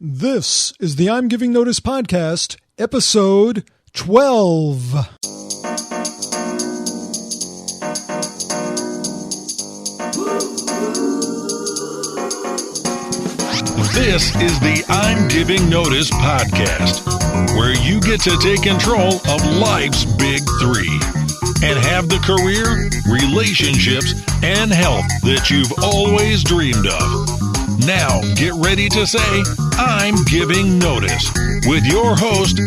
This is the I'm Giving Notice podcast, episode 12. This is the I'm Giving Notice podcast, where you get to take control of life's big three and have the career, relationships, and health that you've always dreamed of. Now, get ready to say, I'm Giving Notice, with your host,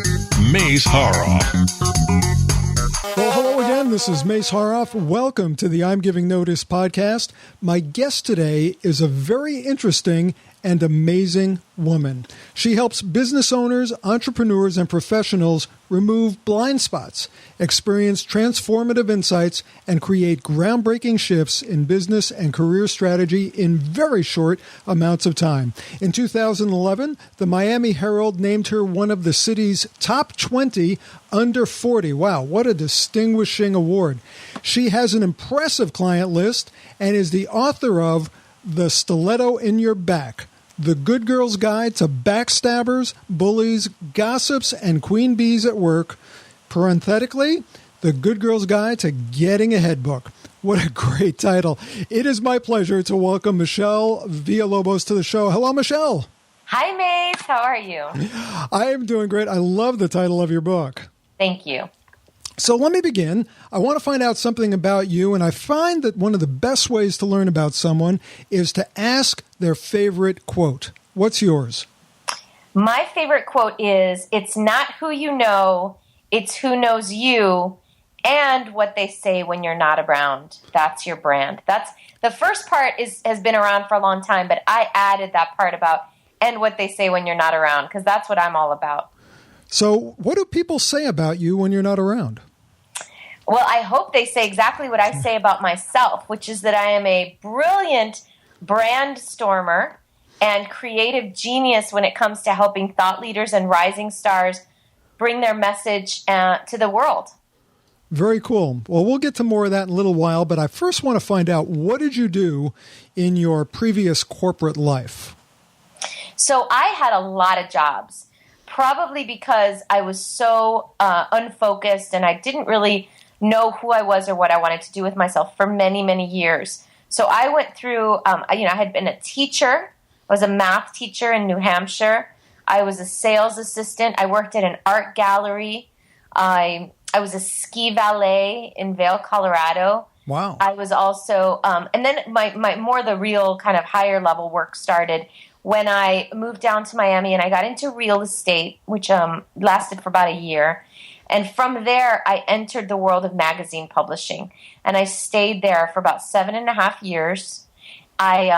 Mace Haroff. Well, hello again. This is Mace Haroff. Welcome to the I'm Giving Notice podcast. My guest today is a very interesting and amazing woman. She helps business owners, entrepreneurs, and professionals remove blind spots, experience transformative insights, and create groundbreaking shifts in business and career strategy in very short amounts of time. In 2011, the Miami Herald named her one of the city's top 20 under 40. Wow, what a distinguishing award. She has an impressive client list and is the author of The Stiletto in Your Back: The Good Girl's Guide to Backstabbers, Bullies, Gossips, and Queen Bees at Work. Parenthetically, The Good Girl's Guide to Getting Ahead book. What a great title. It is my pleasure to welcome Michelle Villalobos to the show. Hello, Michelle. Hi, Mace. How are you? I am doing great. I love the title of your book. Thank you. So let me begin. I want to find out something about you, and I find that one of the best ways to learn about someone is to ask their favorite quote. What's yours? My favorite quote is, "It's not who you know, it's who knows you and what they say when you're not around. That's your brand." That's the first part has been around for a long time, but I added that part about and what they say when you're not around, because that's what I'm all about. So what do people say about you when you're not around? Well, I hope they say exactly what I say about myself, which is that I am a brilliant brand stormer and creative genius when it comes to helping thought leaders and rising stars bring their message to the world. Very cool. Well, we'll get to more of that in a little while, but I first want to find out, what did you do in your previous corporate life? So I had a lot of jobs, probably because I was so unfocused and I didn't really know who I was or what I wanted to do with myself for many, many years. So I went through, I had been a teacher. I was a math teacher in New Hampshire. I was a sales assistant. I worked at an art gallery. I was a ski valet in Vail, Colorado. Wow. I was also, and then my more the real kind of higher level work started when I moved down to Miami and I got into real estate, which lasted for about a year. And from there, I entered the world of magazine publishing, and I stayed there for about 7.5 years. I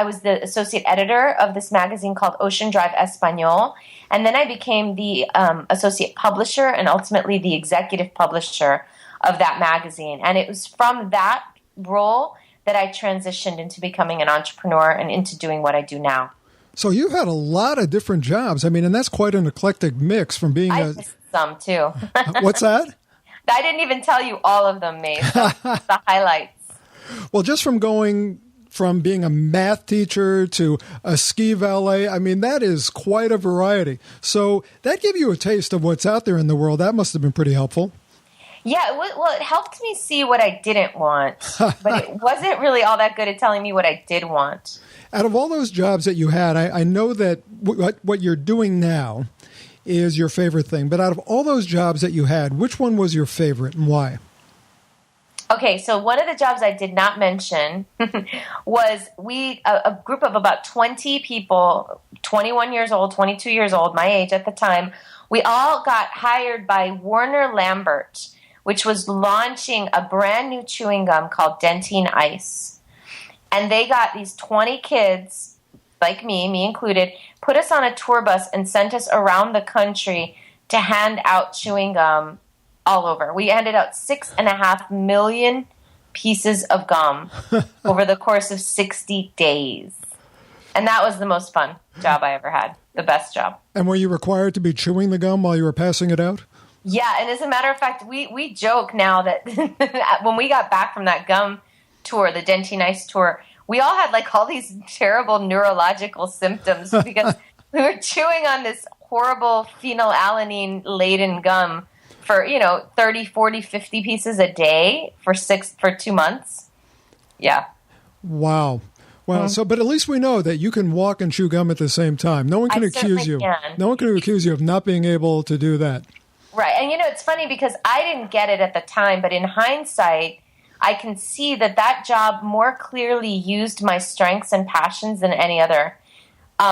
was the associate editor of this magazine called Ocean Drive Espanol, and then I became the associate publisher and ultimately the executive publisher of that magazine. And it was from that role that I transitioned into becoming an entrepreneur and into doing what I do now. So you've had a lot of different jobs. I mean, and that's quite an eclectic mix from being I missed some too. What's that? I didn't even tell you all of them, Mace. The highlights. Well, just from going from being a math teacher to a ski valet, I mean, that is quite a variety. So that gave you a taste of what's out there in the world. That must have been pretty helpful. Yeah, well, it helped me see what I didn't want, but it wasn't really all that good at telling me what I did want. Out of all those jobs that you had, I know that what you're doing now is your favorite thing, but out of all those jobs that you had, which one was your favorite and why? Okay, so one of the jobs I did not mention was a group of about 20 people, 21 years old, 22 years old, my age at the time. We all got hired by Warner Lambert, which was launching a brand new chewing gum called Dentine Ice. And they got these 20 kids, like me included, put us on a tour bus and sent us around the country to hand out chewing gum all over. We handed out 6.5 million pieces of gum over the course of 60 days. And that was the most fun job I ever had, the best job. And were you required to be chewing the gum while you were passing it out? Yeah, and as a matter of fact, we joke now that when we got back from that gum tour, the Dentine Ice tour, we all had like all these terrible neurological symptoms because We were chewing on this horrible phenylalanine laden gum for, 30, 40, 50 pieces a day for 2 months. Yeah. Wow. Well, but at least we know that you can walk and chew gum at the same time. No one can accuse you. No one can accuse you of not being able to do that. Right. And, it's funny because I didn't get it at the time, but in hindsight, I can see that job more clearly used my strengths and passions than any other.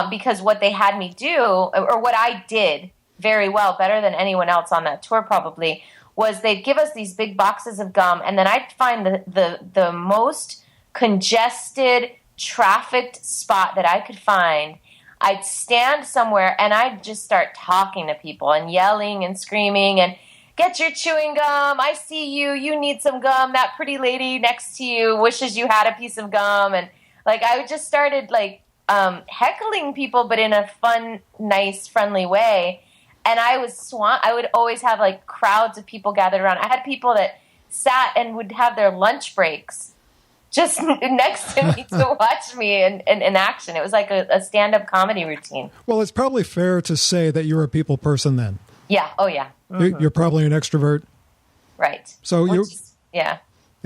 Because what they had me do, or what I did very well, better than anyone else on that tour probably, was they'd give us these big boxes of gum, and then I'd find the most congested, trafficked spot that I could find. I'd stand somewhere, and I'd just start talking to people and yelling and screaming and, get your chewing gum. I see you. You need some gum. That pretty lady next to you wishes you had a piece of gum. And I just started heckling people, but in a fun, nice, friendly way. And I would always have crowds of people gathered around. I had people that sat and would have their lunch breaks just next to me to watch me in action. It was like a stand-up comedy routine. Well, it's probably fair to say that you're a people person then. Yeah. Oh, yeah. Mm-hmm. You're probably an extrovert. Right. So yeah.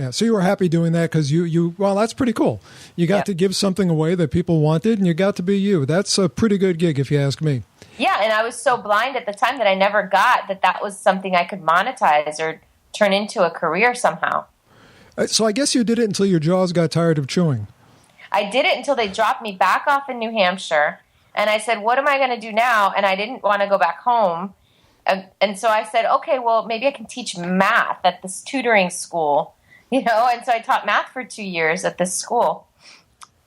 So you were happy doing that because well, that's pretty cool. You got to give something away that people wanted, and you got to be you. That's a pretty good gig, if you ask me. Yeah, and I was so blind at the time that I never got that was something I could monetize or turn into a career somehow. So I guess you did it until your jaws got tired of chewing. I did it until they dropped me back off in New Hampshire, and I said, what am I going to do now? And I didn't want to go back home. And so I said, okay, well, maybe I can teach math at this tutoring school, and so I taught math for 2 years at this school.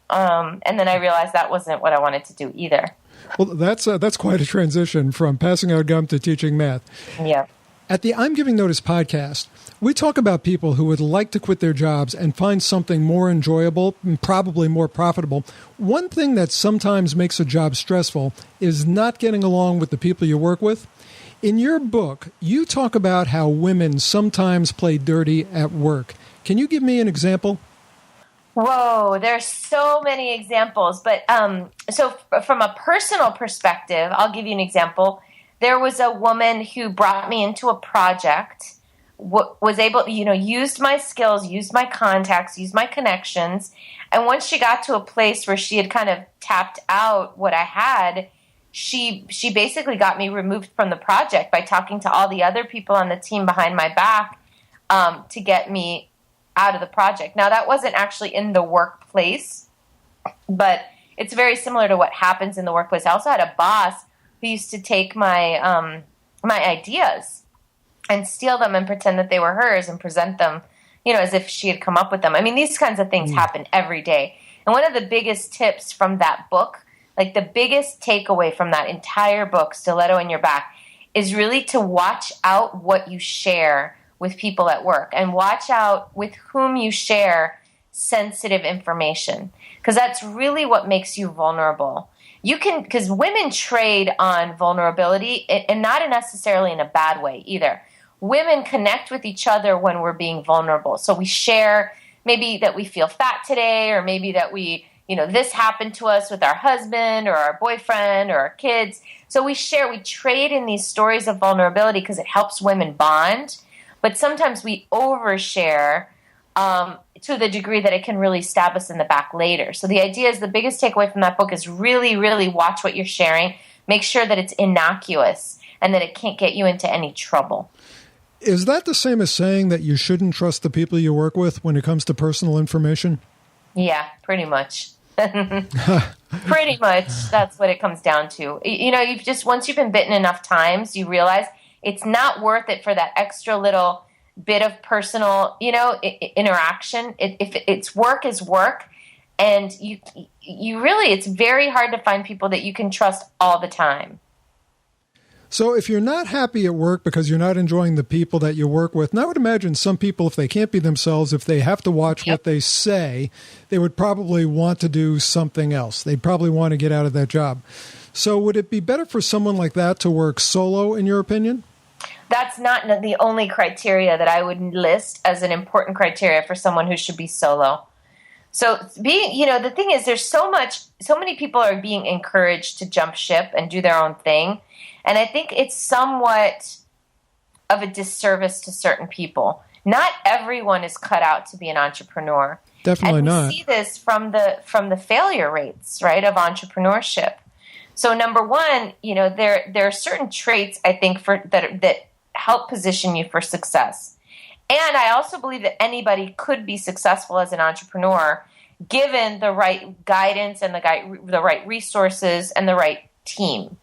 And then I realized that wasn't what I wanted to do either. Well, that's quite a transition from passing out gum to teaching math. Yeah. At the I'm Giving Notice podcast, we talk about people who would like to quit their jobs and find something more enjoyable and probably more profitable. One thing that sometimes makes a job stressful is not getting along with the people you work with. In your book, you talk about how women sometimes play dirty at work. Can you give me an example? Whoa, there's so many examples. But so from a personal perspective, I'll give you an example. There was a woman who brought me into a project, was able, used my skills, used my contacts, used my connections. And once she got to a place where she had kind of tapped out what I had, she basically got me removed from the project by talking to all the other people on the team behind my back to get me out of the project. Now, that wasn't actually in the workplace, but it's very similar to what happens in the workplace. I also had a boss who used to take my my ideas and steal them and pretend that they were hers and present them, as if she had come up with them. I mean, these kinds of things happen every day. And one of the biggest tips from that book, the biggest takeaway from that entire book, Stiletto in Your Back, is really to watch out what you share with people at work and watch out with whom you share sensitive information, because that's really what makes you vulnerable. Because women trade on vulnerability, and not necessarily in a bad way either. Women connect with each other when we're being vulnerable. So we share maybe that we feel fat today, or maybe that we, this happened to us with our husband or our boyfriend or our kids. So we trade in these stories of vulnerability because it helps women bond. But sometimes we overshare to the degree that it can really stab us in the back later. So the idea is, the biggest takeaway from that book is really, really watch what you're sharing. Make sure that it's innocuous and that it can't get you into any trouble. Is that the same as saying that you shouldn't trust the people you work with when it comes to personal information? Yeah, pretty much. Pretty much. That's what it comes down to. Once you've been bitten enough times, you realize it's not worth it for that extra little bit of personal, interaction. If it's work is work, and you really, it's very hard to find people that you can trust all the time. So if you're not happy at work because you're not enjoying the people that you work with, and I would imagine some people, if they can't be themselves, if they have to watch what they say, they would probably want to do something else. They'd probably want to get out of that job. So would it be better for someone like that to work solo, in your opinion? That's not the only criteria that I would list as an important criteria for someone who should be solo. So the thing is, there's so many people are being encouraged to jump ship and do their own thing. And I think it's somewhat of a disservice to certain people. Not everyone is cut out to be an entrepreneur. Definitely not. And we see this from the failure rates, right, of entrepreneurship. So number one, there are certain traits I think that help position you for success. And I also believe that anybody could be successful as an entrepreneur given the right guidance and the right resources and the right team.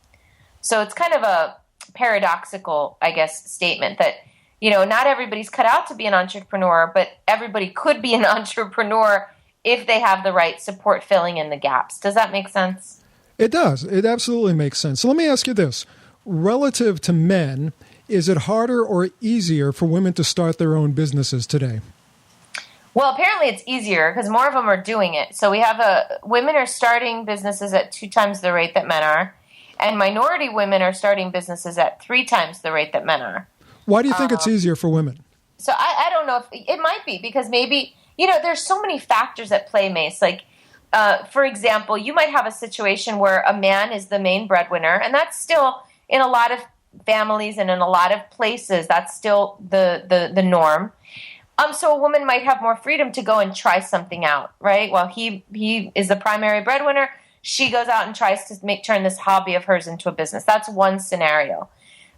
So it's kind of a paradoxical, I guess, statement that, not everybody's cut out to be an entrepreneur, but everybody could be an entrepreneur if they have the right support filling in the gaps. Does that make sense? It does. It absolutely makes sense. So let me ask you this. Relative to men, is it harder or easier for women to start their own businesses today? Well, apparently it's easier because more of them are doing it. So we have women are starting businesses at 2 times the rate that men are, and minority women are starting businesses at 3 times the rate that men are. Why do you think it's easier for women? So I don't know if it might be because maybe, there's so many factors at play, Mace. Like, for example, you might have a situation where a man is the main breadwinner, and that's still in a lot of families and in a lot of places, that's still the norm. So a woman might have more freedom to go and try something out, right? While he is the primary breadwinner, she goes out and tries to turn this hobby of hers into a business. That's one scenario.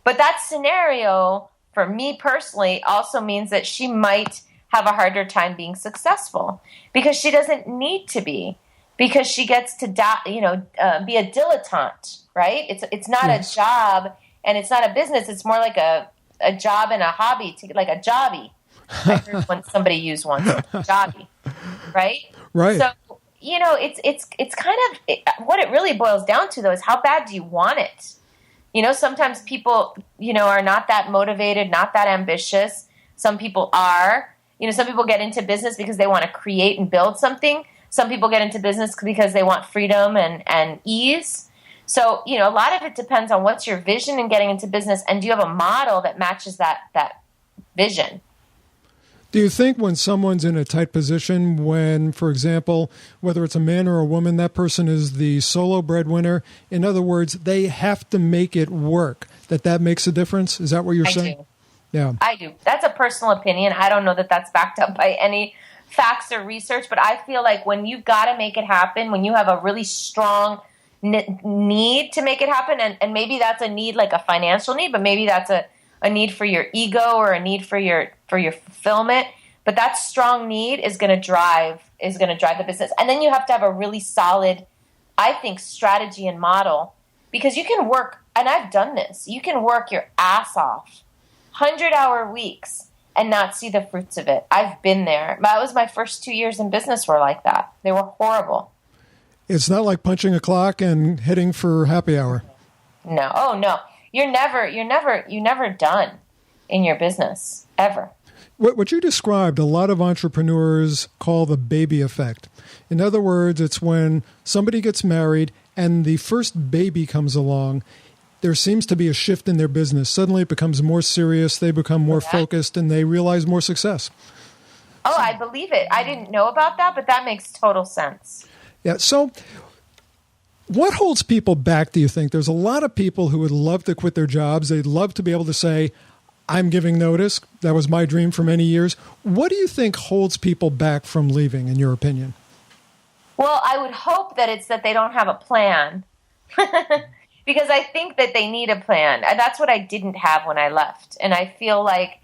But that scenario, for me personally, also means that she might have a harder time being successful because she doesn't need to be, because she gets to be a dilettante, right? It's not a job and it's not a business. It's more like a job and a hobby, like a jobby. I heard somebody use once, jobby, right? Right. So, it's kind of what it really boils down to, though, is how bad do you want it? Sometimes people, are not that motivated, not that ambitious. Some people are. Some people get into business because they want to create and build something. Some people get into business because they want freedom and ease. So, a lot of it depends on what's your vision in getting into business, and do you have a model that matches that vision? Do you think when someone's in a tight position, when, for example, whether it's a man or a woman, that person is the solo breadwinner, in other words, they have to make it work, that makes a difference? Is that what you're saying? I do. Yeah. I do. That's a personal opinion. I don't know that that's backed up by any facts or research, but I feel like when you've got to make it happen, when you have a really strong need to make it happen, and maybe that's a need like a financial need, but maybe that's a need for your ego or a need for your fulfillment, but that strong need is going to drive the business. And then you have to have a really solid, I think, strategy and model, because you can work, and I've done this, you can work your ass off 100-hour weeks and not see the fruits of it. I've been there. That was my first 2 years in business were like that. They were horrible. It's not like punching a clock and heading for happy hour. No. Oh, no. You're never done in your business, ever. What you described, a lot of entrepreneurs call the baby effect. In other words, it's when somebody gets married and the first baby comes along, there seems to be a shift in their business. Suddenly it becomes more serious, they become more focused, and they realize more success. Oh, I believe it. I didn't know about that, but that makes total sense. Yeah, so what holds people back, do you think? There's a lot of people who would love to quit their jobs. They'd love to be able to say, I'm giving notice. That was my dream for many years. What do you think holds people back from leaving, in your opinion? Well, I would hope that it's that they don't have a plan. Because I think that they need a plan. And that's what I didn't have when I left. And I feel like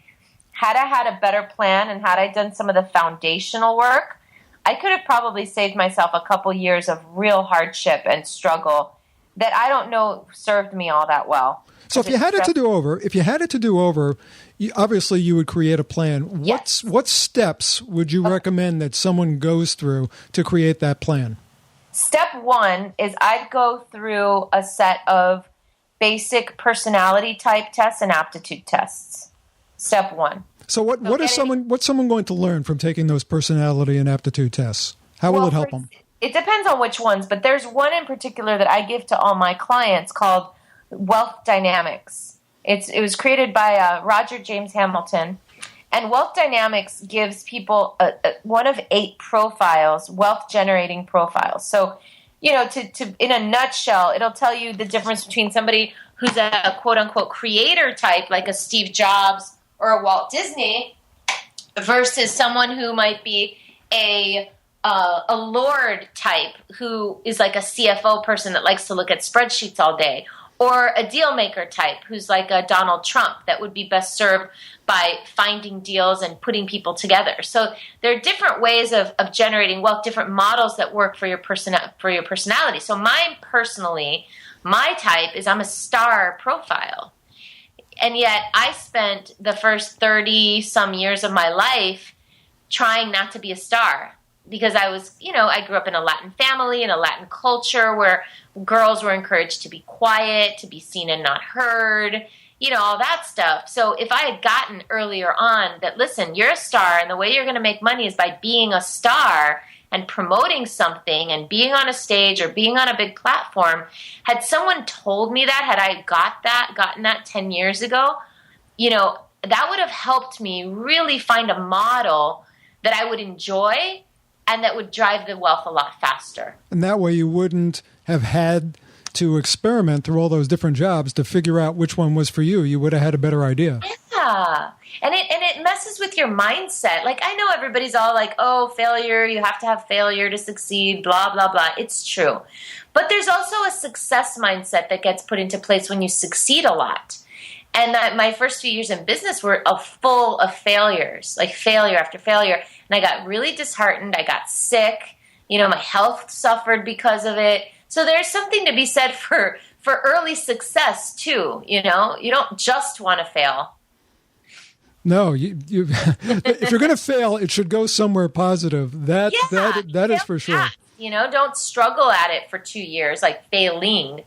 had I had a better plan and had I done some of the foundational work, I could have probably saved myself a couple years of real hardship and struggle that I don't know served me all that well. So if you had it to do over, obviously you would create a plan. Yes. What steps would you recommend that someone goes through to create that plan? Step one is I'd go through a set of basic personality type tests and aptitude tests. Step one. So what's someone going to learn from taking those personality and aptitude tests? How will it help them? It depends on which ones, but there's one in particular that I give to all my clients called Wealth Dynamics. It was created by Roger James Hamilton, And Wealth Dynamics gives people one of 8 profiles, wealth generating profiles. So, to in a nutshell, it'll tell you the difference between somebody who's a quote unquote creator type, like a Steve Jobs or a Walt Disney, versus someone who might be a Lord type, who is like a CFO person that likes to look at spreadsheets all day, or a deal maker type who's like a Donald Trump that would be best served by finding deals and putting people together. So there are different ways of generating wealth, different models that work for your personality. So mine personally, my type is I'm a star profile. And yet I spent the first 30 some years of my life trying not to be a star, because I was, I grew up in a Latin family, in a Latin culture where girls were encouraged to be quiet, to be seen and not heard, all that stuff. So if I had gotten earlier on that, listen, you're a star, and the way you're going to make money is by being a star and promoting something and being on a stage or being on a big platform, had someone told me that, had I gotten that 10 years ago, that would have helped me really find a model that I would enjoy and that would drive the wealth a lot faster. And that way you wouldn't have had to experiment through all those different jobs to figure out which one was for you. You would have had a better idea. Yeah. And it messes with your mindset. Like, I know everybody's all like, oh, failure, you have to have failure to succeed, blah, blah, blah. It's true. But there's also a success mindset that gets put into place when you succeed a lot. And my first few years in business were full of failures, like failure after failure. And I got really disheartened. I got sick. My health suffered because of it. So there's something to be said for early success too. You don't just want to fail. No, you if you're going to fail, it should go somewhere positive. That is for sure. Don't struggle at it for 2 years, like failing,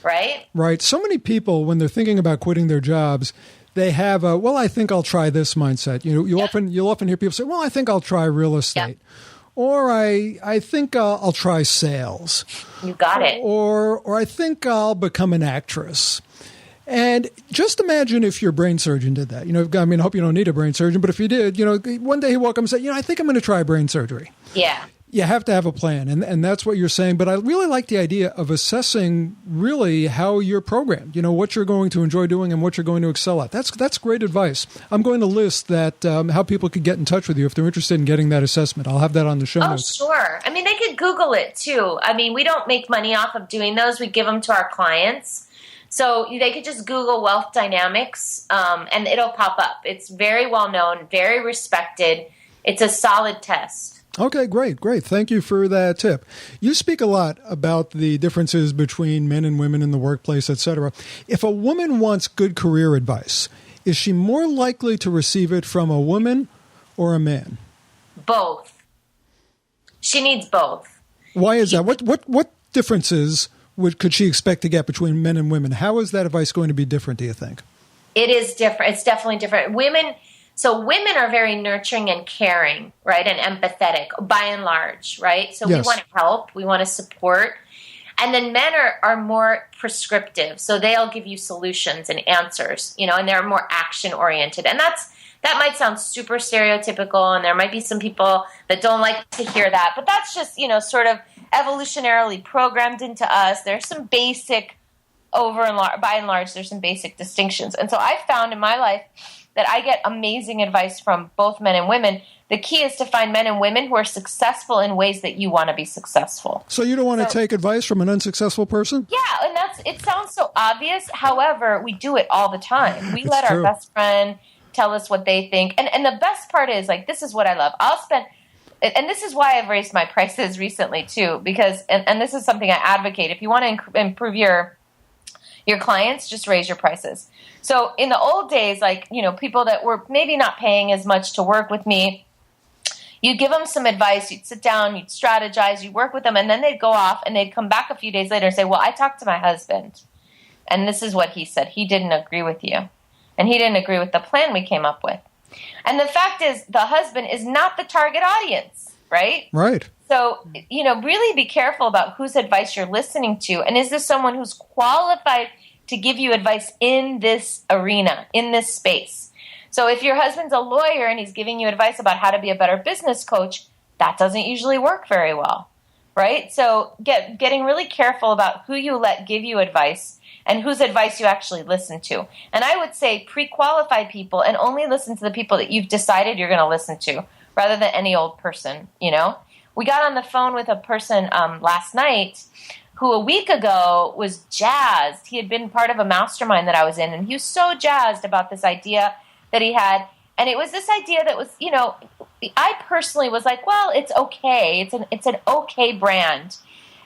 right? Right. So many people, when they're thinking about quitting their jobs, they have a, well, I think I'll try this mindset. You'll often hear people say, well, I think I'll try real estate. Or I think I'll try sales. You got it. Or I think I'll become an actress. And just imagine if your brain surgeon did that. I hope you don't need a brain surgeon, but if you did, one day he woke up and said, I think I'm going to try brain surgery. Yeah. You have to have a plan, and that's what you're saying. But I really like the idea of assessing really how you're programmed, what you're going to enjoy doing and what you're going to excel at. That's great advice. I'm going to list that how people could get in touch with you if they're interested in getting that assessment. I'll have that on the show notes. Oh, sure. They could Google it too. We don't make money off of doing those. We give them to our clients. So they could just Google Wealth Dynamics, and it'll pop up. It's very well known, very respected. It's a solid test. Okay, great. Thank you for that tip. You speak a lot about the differences between men and women in the workplace, etc. If a woman wants good career advice, is she more likely to receive it from a woman or a man? Both. She needs both. Why is that? What differences could she expect to get between men and women? How is that advice going to be different, do you think? It is different. It's definitely different. Women are very nurturing and caring, right, and empathetic, by and large, right? So yes. We want to help. We want to support. And then men are more prescriptive. So they'll give you solutions and answers, and they're more action-oriented. And that might sound super stereotypical, and there might be some people that don't like to hear that. But that's just, sort of evolutionarily programmed into us. There's some basic, by and large, there's some basic distinctions. And so I found in my life that I get amazing advice from both men and women. The key is to find men and women who are successful in ways that you want to be successful. So you don't want to take advice from an unsuccessful person? Yeah, and it sounds so obvious. However, we do it all the time. We let our best friend tell us what they think. And the best part is, this is what I love. And this is why I've raised my prices recently too, because, and this is something I advocate. If you want to improve your clients, just raise your prices. So in the old days, people that were maybe not paying as much to work with me, you'd give them some advice, you'd sit down, you'd strategize, you'd work with them, and then they'd go off and they'd come back a few days later and say, well, I talked to my husband, and this is what he said. He didn't agree with you, and he didn't agree with the plan we came up with. And the fact is, the husband is not the target audience, right? Right. So, really be careful about whose advice you're listening to. And is this someone who's qualified to give you advice in this arena, in this space? So if your husband's a lawyer and he's giving you advice about how to be a better business coach, that doesn't usually work very well, right? So getting really careful about who you let give you advice and whose advice you actually listen to. And I would say pre-qualify people and only listen to the people that you've decided you're going to listen to rather than any old person, you know? We got on the phone with a person last night who a week ago was jazzed. He had been part of a mastermind that I was in, and he was so jazzed about this idea that he had. And it was this idea that was, you know, I personally was like, well, it's okay. It's an okay brand.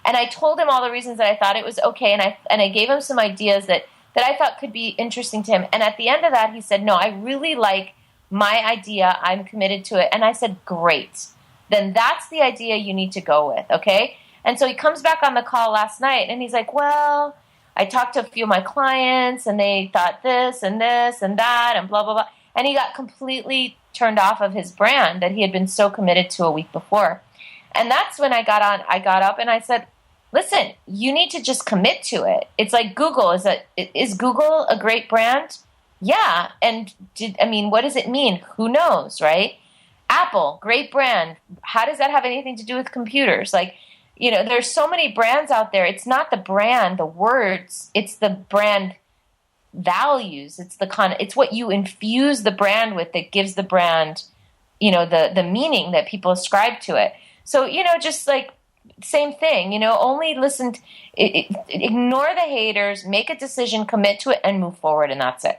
And I told him all the reasons that I thought it was okay, and I gave him some ideas that I thought could be interesting to him. And at the end of that, he said, no, I really like my idea. I'm committed to it. And I said, great. Then that's the idea you need to go with, okay? And so he comes back on the call last night, and he's like, well, I talked to a few of my clients, and they thought this and that and blah, blah, blah. And he got completely turned off of his brand that he had been so committed to a week before. And that's when I got up and I said, listen, you need to just commit to it. It's like Google. Is Google a great brand? Yeah. And what does it mean? Who knows, right? Apple, great brand. How does that have anything to do with computers? Like, you know, there's so many brands out there. It's not the brand, the words. It's the brand values. It's what you infuse the brand with that gives the brand, you know, the meaning that people ascribe to it. So, you know, just like same thing, you know, only ignore the haters, make a decision, commit to it, and move forward, and that's it.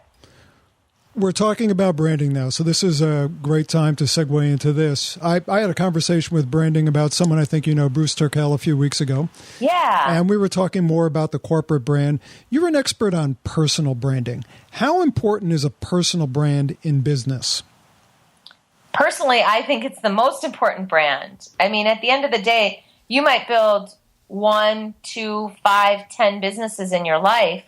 We're talking about branding now, so this is a great time to segue into this. I had a conversation with branding about someone I think you know, Bruce Turkell, a few weeks ago. Yeah. And we were talking more about the corporate brand. You're an expert on personal branding. How important is a personal brand in business? Personally, I think it's the most important brand. I mean, at the end of the day, you might build 1, 2, 5, 10 businesses in your life,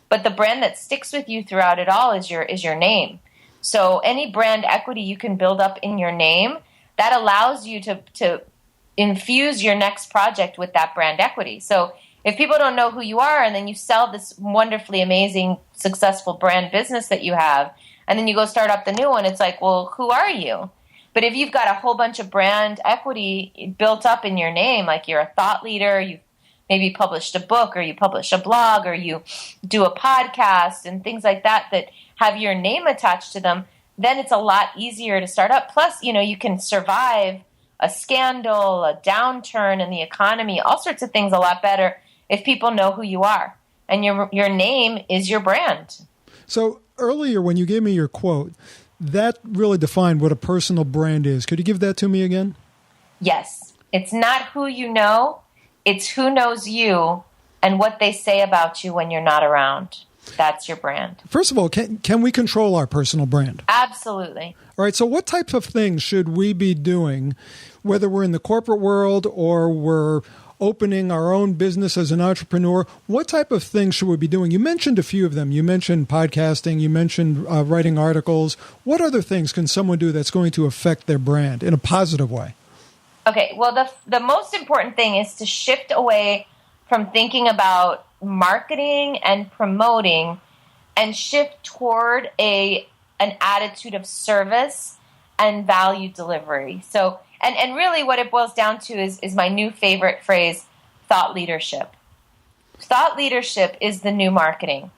but the brand that sticks with you throughout it all is your name. So any brand equity you can build up in your name, that allows you to infuse your next project with that brand equity. So if people don't know who you are and then you sell this wonderfully amazing, successful brand business that you have, and then you go start up the new one, it's like, well, who are you? But if you've got a whole bunch of brand equity built up in your name, like you're a thought leader, you've maybe published a book or you publish a blog or you do a podcast and things like that that have your name attached to them, then it's a lot easier to start up. Plus, you know, you can survive a scandal, a downturn in the economy, all sorts of things a lot better if people know who you are. And your name is your brand. So earlier when you gave me your quote, that really defined what a personal brand is. Could you give that to me again? Yes. It's not who you know. It's who knows you and what they say about you when you're not around. That's your brand. First of all, can we control our personal brand? Absolutely. All right. So what types of things should we be doing, whether we're in the corporate world or we're opening our own business as an entrepreneur? What type of things should we be doing? You mentioned a few of them. You mentioned podcasting. You mentioned writing articles. What other things can someone do that's going to affect their brand in a positive way? Okay, well, the most important thing is to shift away from thinking about marketing and promoting and shift toward an attitude of service and value delivery. So, and really what it boils down to is my new favorite phrase, thought leadership. Thought leadership is the new marketing.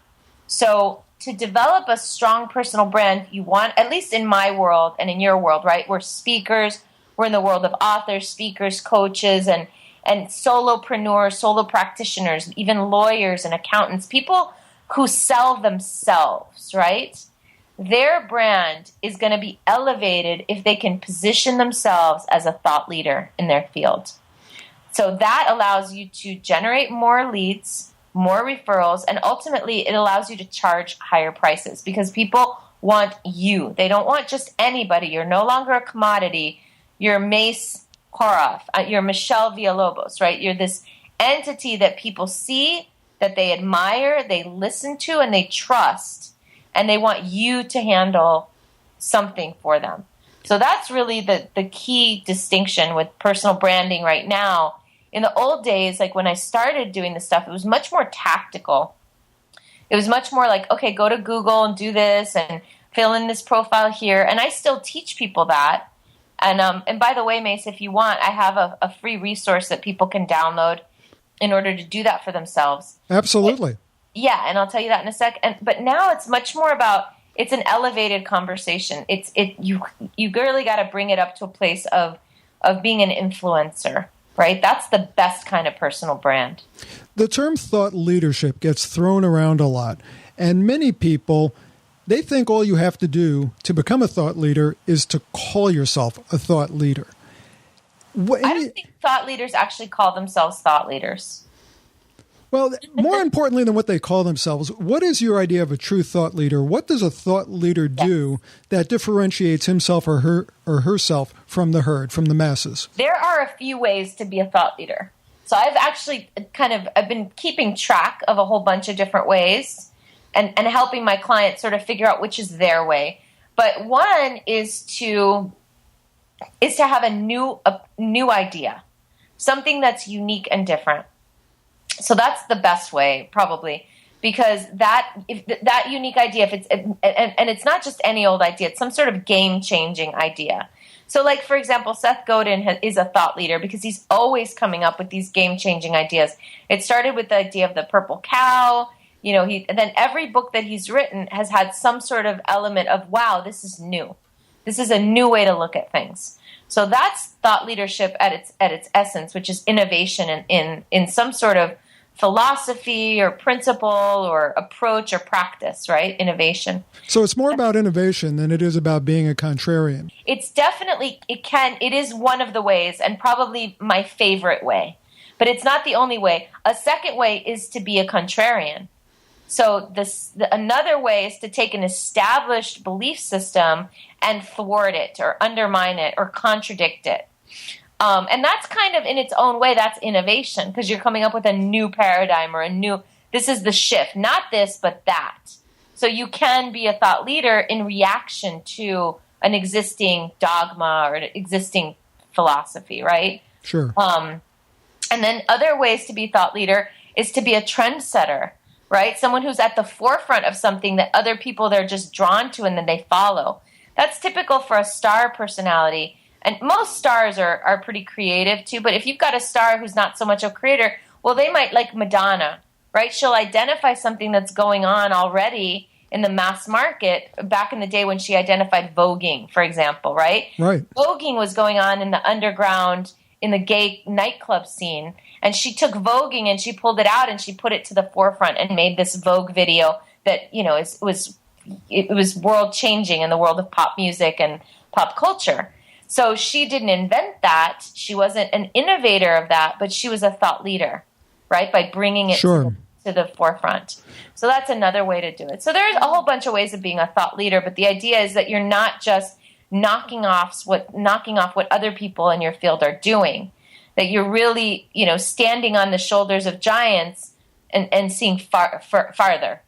So to develop a strong personal brand, you want, at least in my world and in your world, right? We're speakers. We're in the world of authors, speakers, coaches, and solopreneurs, solo practitioners, even lawyers and accountants, people who sell themselves, right? Their brand is going to be elevated if they can position themselves as a thought leader in their field. So that allows you to generate more leads, more referrals, and ultimately it allows you to charge higher prices because people want you. They don't want just anybody. You're no longer a commodity. You're Mace Horoff. You're Michelle Villalobos, right? You're this entity that people see, that they admire, they listen to, and they trust. And they want you to handle something for them. So that's really the key distinction with personal branding right now. In the old days, like when I started doing this stuff, it was much more tactical. It was much more like, okay, go to Google and do this and fill in this profile here. And I still teach people that. And by the way, Mace, if you want, I have a free resource that people can download in order to do that for themselves. Absolutely. Yeah, and I'll tell you that in a sec. But now it's much more about, it's an elevated conversation. You really got to bring it up to a place of being an influencer, right? That's the best kind of personal brand. The term thought leadership gets thrown around a lot, and many people, they think all you have to do to become a thought leader is to call yourself a thought leader. I don't think thought leaders actually call themselves thought leaders. Well, more importantly than what they call themselves, what is your idea of a true thought leader? What does a thought leader do that differentiates himself or herself from the herd, from the masses? There are a few ways to be a thought leader. So I've actually I've been keeping track of a whole bunch of different ways and helping my clients sort of figure out which is their way. But one is to have a new idea, something that's unique and different. So that's the best way, probably, because that unique idea, if it's and it's not just any old idea, it's some sort of game-changing idea. So, like, for example, Seth Godin is a thought leader because he's always coming up with these game-changing ideas. It started with the idea of the purple cow. And then every book that he's written has had some sort of element of, wow, this is new. This is a new way to look at things. So that's thought leadership at its essence, which is innovation in some sort of philosophy or principle or approach or practice, right? Innovation. So it's more about innovation than it is about being a contrarian. It's definitely, it is one of the ways, and probably my favorite way, but it's not the only way. A second way is to be a contrarian. So another way is to take an established belief system and thwart it or undermine it or contradict it. And that's kind of, in its own way, that's innovation, because you're coming up with a new paradigm or this is the shift, not this, but that. So you can be a thought leader in reaction to an existing dogma or an existing philosophy, right? Sure. And then other ways to be thought leader is to be a trendsetter, right? Someone who's at the forefront of something that other people, they're just drawn to and then they follow. That's typical for a star personality. And most stars are pretty creative too, but if you've got a star who's not so much a creator, well, they might, like Madonna, right? She'll identify something that's going on already in the mass market back in the day when she identified voguing, for example, right? Right. Voguing was going on in the underground, in the gay nightclub scene, and she took voguing and she pulled it out and she put it to the forefront and made this Vogue video that, it was world changing in the world of pop music and pop culture. So she didn't invent that. She wasn't an innovator of that, but she was a thought leader, right? By bringing it to the forefront. So that's another way to do it. So there's a whole bunch of ways of being a thought leader, but the idea is that you're not just knocking off what other people in your field are doing, that you're really, standing on the shoulders of giants and seeing farther.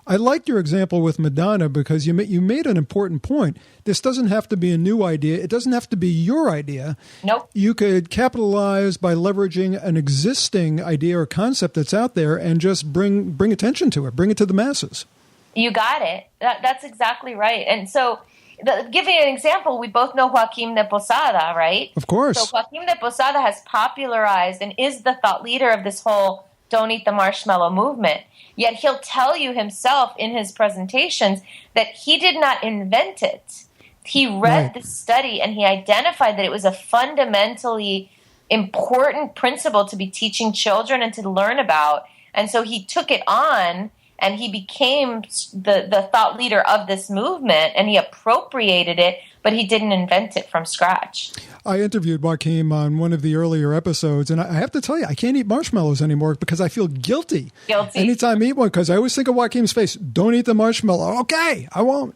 I liked your example with Madonna because you made an important point. This doesn't have to be a new idea. It doesn't have to be your idea. Nope. You could capitalize by leveraging an existing idea or concept that's out there and just bring attention to it, bring it to the masses. You got it. That's exactly right. And so, giving an example, we both know Joaquim de Posada, right? Of course. So Joaquim de Posada has popularized and is the thought leader of this whole don't eat the marshmallow movement. Yet he'll tell you himself in his presentations that he did not invent it. He read the study and he identified that it was a fundamentally important principle to be teaching children and to learn about. And so he took it on and he became the thought leader of this movement and he appropriated it, but he didn't invent it from scratch. I interviewed Joaquim on one of the earlier episodes, and I have to tell you, I can't eat marshmallows anymore because I feel guilty. Anytime I eat one, because I always think of Joaquim's face. Don't eat the marshmallow. Okay, I won't.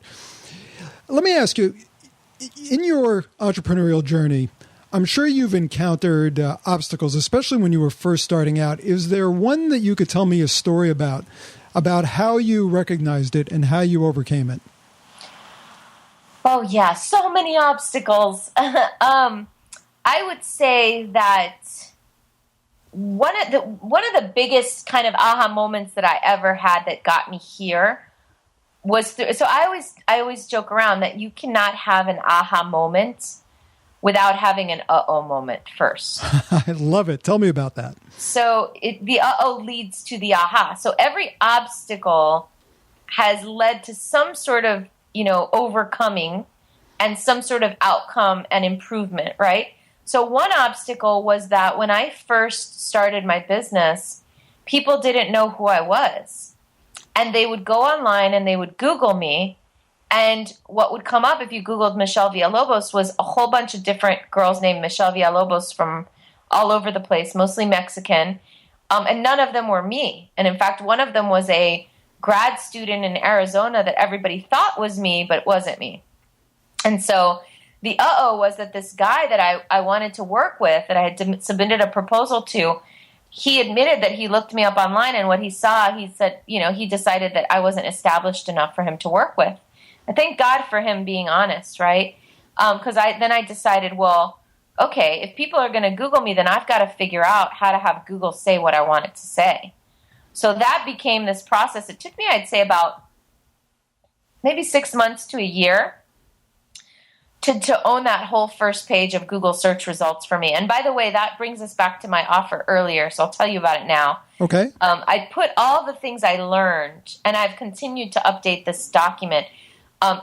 Let me ask you, in your entrepreneurial journey, I'm sure you've encountered obstacles, especially when you were first starting out. Is there one that you could tell me a story about how you recognized it and how you overcame it? Oh, yeah, so many obstacles. I would say that one of the biggest kind of aha moments that I ever had that got me here so I always joke around that you cannot have an aha moment without having an uh-oh moment first. I love it. Tell me about that. So the uh-oh leads to the aha. So every obstacle has led to some sort of, overcoming and some sort of outcome and improvement, right? So one obstacle was that when I first started my business, people didn't know who I was. And they would go online and they would Google me. And what would come up if you Googled Michelle Villalobos was a whole bunch of different girls named Michelle Villalobos from all over the place, mostly Mexican. And none of them were me. And in fact, one of them was a grad student in Arizona that everybody thought was me, but it wasn't me. And so the uh-oh was that this guy that I wanted to work with, that I had submitted a proposal to, he admitted that he looked me up online, and what he saw, he said, he decided that I wasn't established enough for him to work with. I thank God for him being honest, right? Because I decided, well, okay, if people are going to Google me, then I've got to figure out how to have Google say what I want it to say. So that became this process. It took me, I'd say, about maybe 6 months to a year to own that whole first page of Google search results for me. And by the way, that brings us back to my offer earlier, so I'll tell you about it now. Okay. I put all the things I learned, and I've continued to update this document of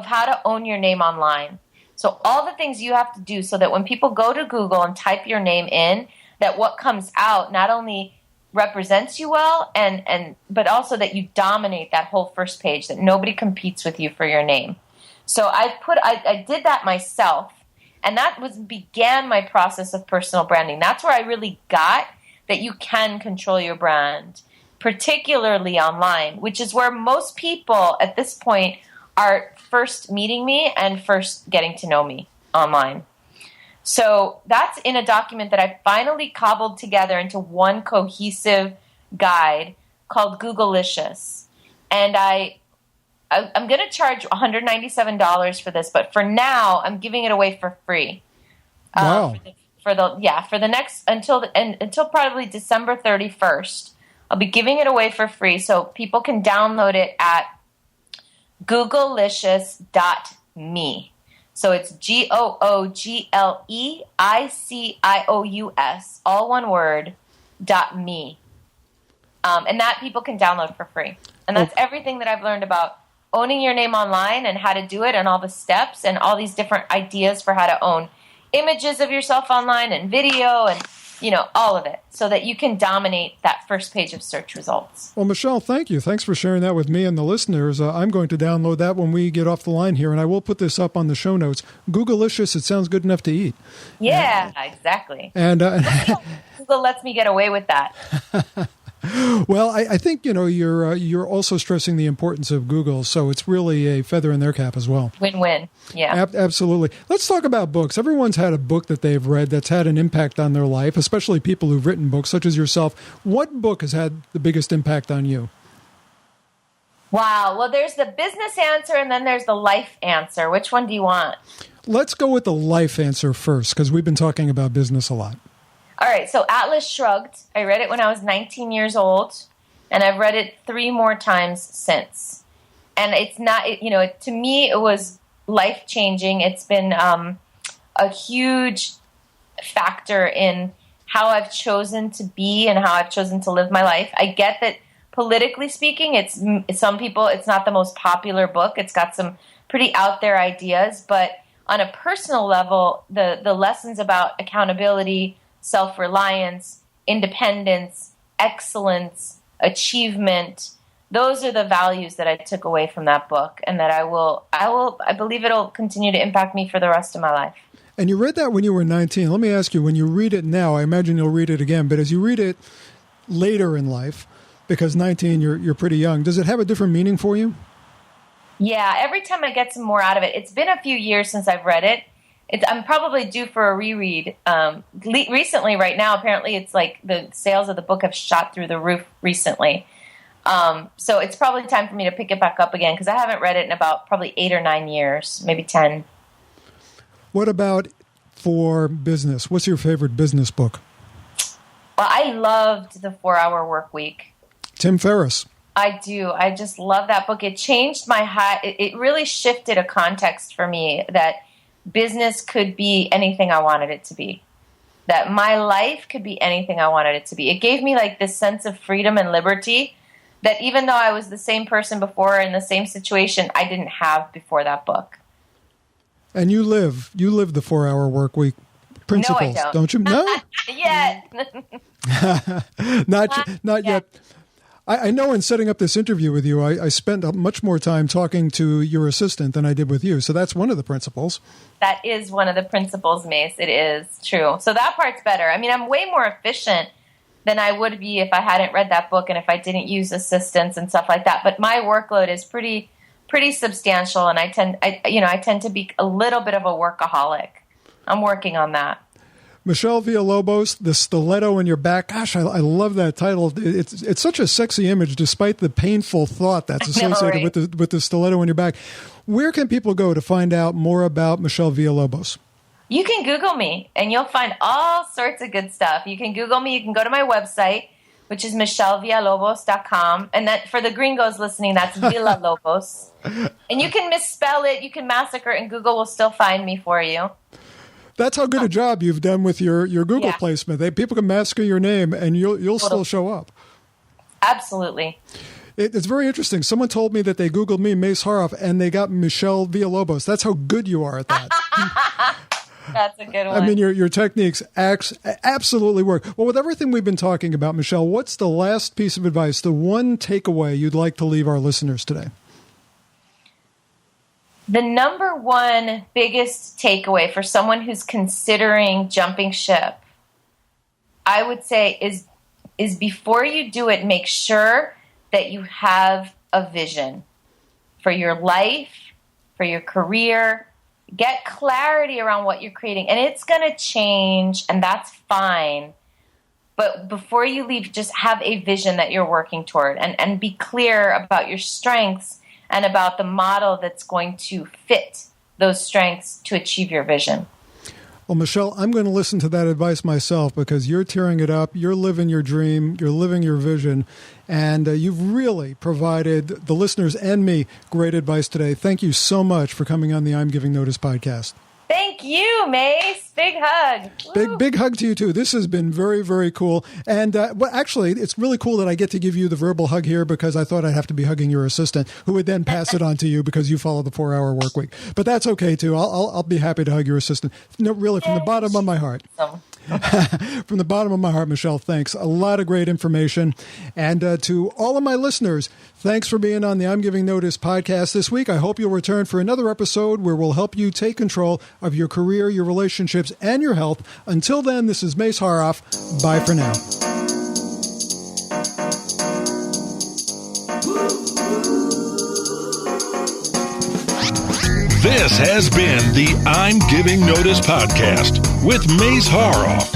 how to own your name online. So all the things you have to do so that when people go to Google and type your name in, that what comes out not only represents you well, but also that you dominate that whole first page, that nobody competes with you for your name. So I did that myself, and that began my process of personal branding. That's where I really got that you can control your brand, particularly online, which is where most people at this point are first meeting me and first getting to know me online. So that's in a document that I finally cobbled together into one cohesive guide called Googleicious. And I'm going to charge $197 for this, but for now, I'm giving it away for free. Wow. For the next until probably December 31st, I'll be giving it away for free, so people can download it at Googleicious.me. So it's GOOGLEICIOUS, all one word, .me. And that people can download for free. And that's everything that I've learned about owning your name online and how to do it and all the steps and all these different ideas for how to own images of yourself online and video and, all of it so that you can dominate that first page of search results. Well, Michelle, thank you. Thanks for sharing that with me and the listeners. I'm going to download that when we get off the line here, and I will put this up on the show notes. Googleicious, it sounds good enough to eat. Yeah, exactly. And Google lets me get away with that. Well, I think, you're also stressing the importance of Google, so it's really a feather in their cap as well. Win-win, yeah. Absolutely. Let's talk about books. Everyone's had a book that they've read that's had an impact on their life, especially people who've written books, such as yourself. What book has had the biggest impact on you? Wow. Well, there's the business answer, and then there's the life answer. Which one do you want? Let's go with the life answer first, because we've been talking about business a lot. All right, so Atlas Shrugged. I read it when I was 19 years old, and I've read it 3 more times since. And it's not, to me, it was life-changing. It's been a huge factor in how I've chosen to be and how I've chosen to live my life. I get that politically speaking, it's not the most popular book. It's got some pretty out there ideas, but on a personal level, the lessons about accountability, self-reliance, independence, excellence, achievement, those are the values that I took away from that book, and that I believe it'll continue to impact me for the rest of my life. And you read that when you were 19. Let me ask you, when you read it now, I imagine you'll read it again, but as you read it later in life, because 19, you're pretty young, does it have a different meaning for you? Yeah, every time I get some more out of it. It's been a few years since I've read it. I'm probably due for a reread. Recently, right now, apparently it's like the sales of the book have shot through the roof recently. So it's probably time for me to pick it back up again, because I haven't read it in about probably 8 or 9 years, maybe 10. What about for business? What's your favorite business book? Well, I loved The 4-Hour Work Week. Tim Ferriss. I do. I just love that book. It changed it really shifted a context for me that business could be anything I wanted it to be. That my life could be anything I wanted it to be. It gave me like this sense of freedom and liberty that even though I was the same person before in the same situation, I didn't have before that book. And you live the 4-hour work week principles, no, I don't you? No? Yet. Not yet. I know in setting up this interview with you, I spent much more time talking to your assistant than I did with you. So that's one of the principles. That is one of the principles, Mace. It is true. So that part's better. I mean, I'm way more efficient than I would be if I hadn't read that book and if I didn't use assistants and stuff like that. But my workload is pretty substantial, and I tend to be a little bit of a workaholic. I'm working on that. Michelle Villalobos, The Stiletto in Your Back. Gosh, I love that title. It's such a sexy image, despite the painful thought that's associated with the stiletto in your back. Where can people go to find out more about Michelle Villalobos? You can Google me, and you'll find all sorts of good stuff. You can Google me. You can go to my website, which is michellevillalobos.com. And that, for the gringos listening, that's Villalobos. And you can misspell it. You can massacre it, and Google will still find me for you. That's how good a job you've done with your Google placement. People can massacre your name, and you'll still show up. Absolutely. It's very interesting. Someone told me that they Googled me, Mace Haroff, and they got Michelle Villalobos. That's how good you are at that. That's a good one. I mean, your techniques absolutely work. Well, with everything we've been talking about, Michelle, what's the last piece of advice, the one takeaway you'd like to leave our listeners today? The number one biggest takeaway for someone who's considering jumping ship, I would say, is before you do it, make sure that you have a vision for your life, for your career. Get clarity around what you're creating. And it's going to change, and that's fine. But before you leave, just have a vision that you're working toward, and be clear about your strengths and about the model that's going to fit those strengths to achieve your vision. Well, Michelle, I'm going to listen to that advice myself, because you're tearing it up. You're living your dream. You're living your vision. And you've really provided the listeners and me great advice today. Thank you so much for coming on the I'm Giving Notice podcast. Thank you, Mace. Big hug. Big hug to you, too. This has been very, very cool. And well, actually, it's really cool that I get to give you the verbal hug here, because I thought I'd have to be hugging your assistant, who would then pass it on to you because you follow the 4-hour work week. But that's okay, too. I'll be happy to hug your assistant. No, really, from the bottom of my heart. From the bottom of my heart, Michelle, thanks. A lot of great information. And to all of my listeners, thanks for being on the I'm Giving Notice podcast this week. I hope you'll return for another episode where we'll help you take control of your career, your relationships, and your health. Until then, this is Mace Haroff. Bye for now. This has been the I'm Giving Notice podcast with Mace Haroff.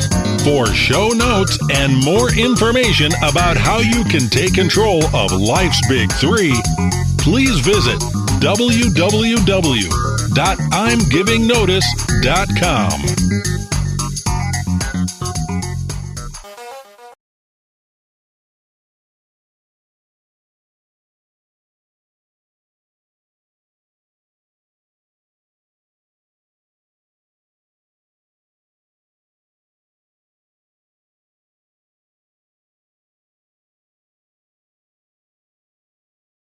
For show notes and more information about how you can take control of life's big three, please visit www.imgivingnotice.com.